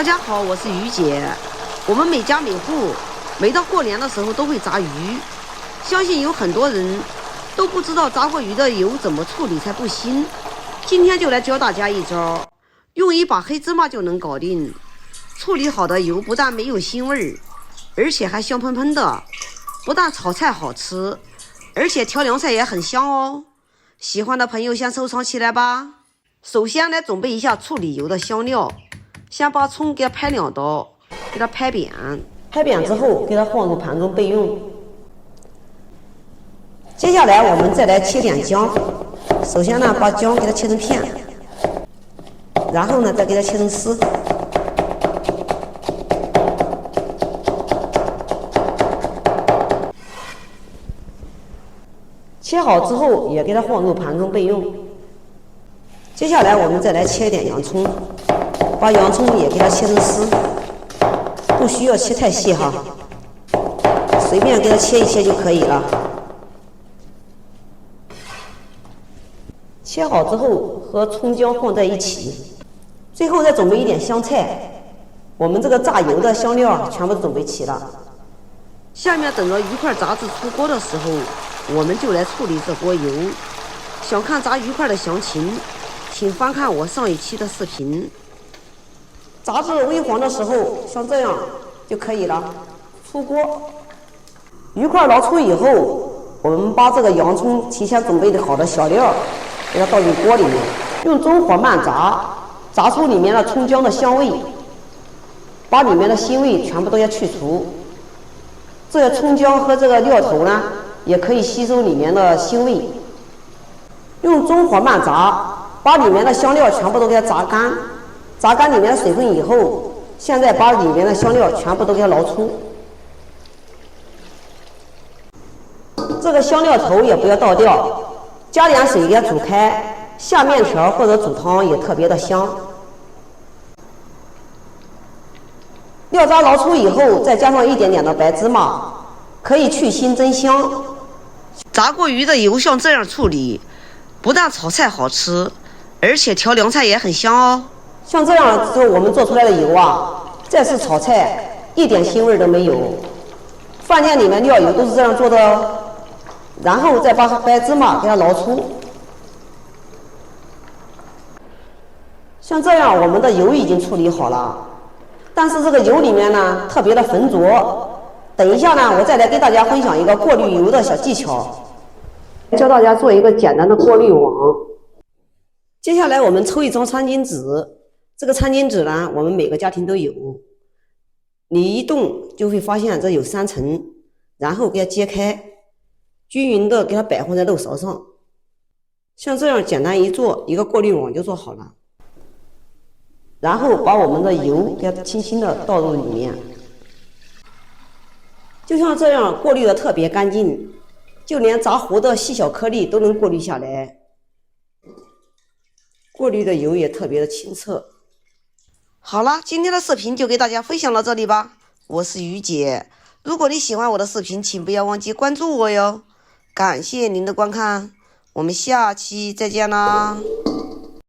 大家好，我是于姐。我们每家每户每到过年的时候都会炸鱼，相信有很多人都不知道炸过鱼的油怎么处理才不腥。今天就来教大家一招，用一把黑芝麻就能搞定。处理好的油不但没有腥味，而且还香喷喷的，不但炒菜好吃，而且调凉菜也很香哦。喜欢的朋友先收藏起来吧。首先来准备一下处理油的香料，先把葱给它拍2刀，给它拍扁，拍扁之后给它放入盘中备用。接下来我们再来切点姜，首先呢把姜给它切成片，然后呢再给它切成丝。切好之后也给它放入盘中备用。接下来我们再来切一点洋葱，把洋葱也给它切成丝，不需要切太细哈，随便给它切一切就可以了。切好之后和葱姜放在一起，最后再准备一点香菜。我们这个炸油的香料全部准备齐了。下面等着鱼块炸至出锅的时候，我们就来处理这锅油。想看炸鱼块的详情，请翻看我上一期的视频。炸至微黄的时候，像这样就可以了。出锅，鱼块捞出以后，我们把这个洋葱提前准备好的小料给它倒进锅里面，用中火慢炸，炸出里面的葱姜的香味，把里面的腥味全部都要去除。这个葱姜和这个料头呢，也可以吸收里面的腥味。用中火慢炸，把里面的香料全部都给它炸干，炸干里面的水分以后，现在把里面的香料全部都给它捞出。这个香料头也不要倒掉，加点水给它煮开，下面条或者煮汤也特别的香。料渣捞出以后，再加上一点点的白芝麻，可以去腥增香。炸过鱼的油像这样处理，不但炒菜好吃，而且调凉菜也很香哦。像这样我们做出来的油啊，再次炒菜一点腥味都没有。饭店里面料油都是这样做的哦。然后再把白芝麻给它捞出。像这样我们的油已经处理好了，但是这个油里面呢特别的浑浊。等一下呢，我再来给大家分享一个过滤油的小技巧，教大家做一个简单的过滤网。接下来我们抽一张餐巾纸，这个餐巾纸呢我们每个家庭都有，你一动就会发现这有3层，然后给它揭开，均匀的给它摆放在漏勺上。像这样简单一做，一个过滤网就做好了。然后把我们的油给它轻轻的倒入里面，就像这样过滤的特别干净，就连炸糊的细小颗粒都能过滤下来，过滤的油也特别的清澈。好了，今天的视频就给大家分享到这里吧。我是于姐，如果你喜欢我的视频，请不要忘记关注我哟。感谢您的观看，我们下期再见啦。